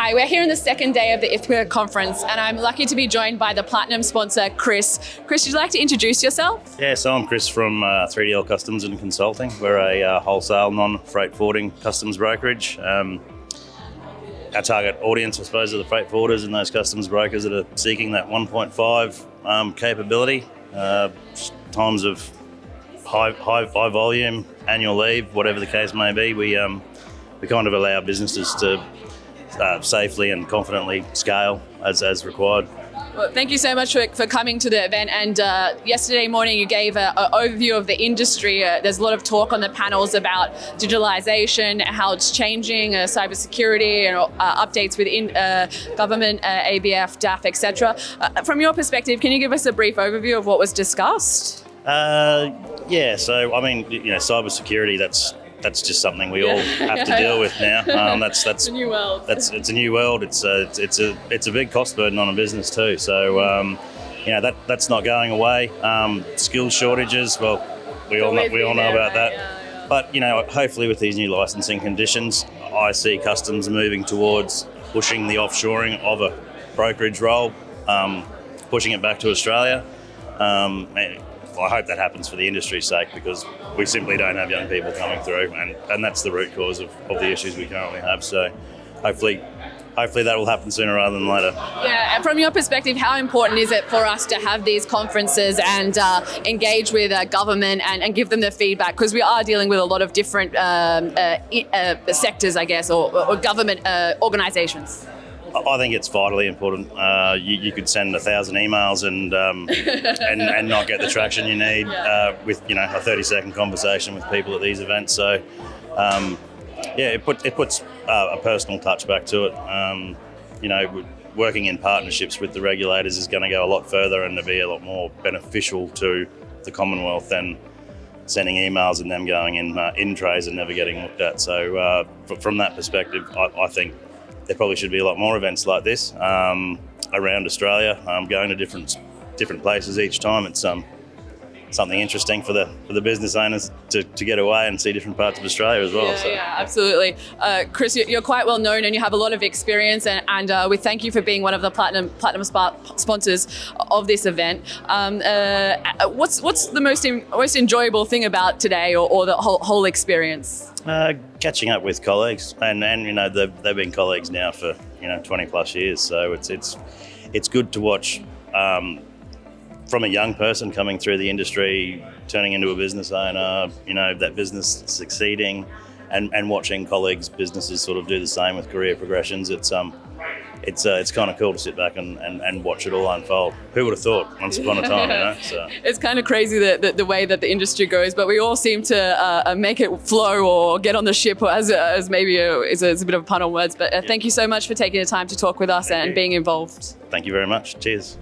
Hi, we're here on the second day of the IFCBAA conference, and I'm lucky to be joined by the platinum sponsor, Chris. Chris, would you like to introduce yourself? Yeah, so I'm Chris from 3DL Customs and Consulting. We're a wholesale, non-freight forwarding customs brokerage. Our target audience, I suppose, are the freight forwarders and those customs brokers that are seeking that 1.5 capability, times of high volume, annual leave, whatever the case may be. We kind of allow businesses to safely and confidently scale as required. Well, thank you so much for coming to the event. And yesterday morning, you gave an overview of the industry. There's a lot of talk on the panels about digitalization, how it's changing, cybersecurity, and updates within government, ABF, DAF, etc. From your perspective, can you give us a brief overview of what was discussed? Yeah, so I mean, cybersecurity, that's just something we all have to deal with now. That's It's a new world. It's a new world. It's a big cost burden on a business too. So that's not going away. Skills shortages. Well, we all know about that. Yeah. But hopefully with these new licensing conditions, I see customs moving towards pushing the offshoring of a brokerage role, pushing it back to Australia. I hope that happens for the industry's sake, because we simply don't have young people coming through, and that's the root cause of the issues we currently have. So hopefully that will happen sooner rather than later. Yeah, and from your perspective, how important is it for us to have these conferences and engage with government and give them the feedback? Because we are dealing with a lot of different sectors, I guess, or government organisations. I think it's vitally important. You could send 1,000 emails and not get the traction you need with a 30-second conversation with people at these events. So it puts a personal touch back to it. Working in partnerships with the regulators is going to go a lot further and to be a lot more beneficial to the Commonwealth than sending emails and them going in trays and never getting looked at. So from that perspective, I think there probably should be a lot more events like this around Australia. Going to different places each time. It's something interesting for the business owners to get away and see different parts of Australia as well. Yeah, absolutely. Chris, you're quite well known and you have a lot of experience, and we thank you for being one of the platinum sponsors of this event. What's the most enjoyable thing about today, or the whole experience? Catching up with colleagues, and they've been colleagues now for 20 plus years. So it's good to watch from a young person coming through the industry, turning into a business owner. That business succeeding, and watching colleagues' businesses sort of do the same with career progressions. It's kind of cool to sit back and watch it all unfold. Who would have thought once upon a time, So. It's kind of crazy the way that the industry goes, but we all seem to make it flow or get on the ship, as maybe it's a bit of a pun on words. But thank you so much for taking the time to talk with us and being involved. Thank you very much. Cheers.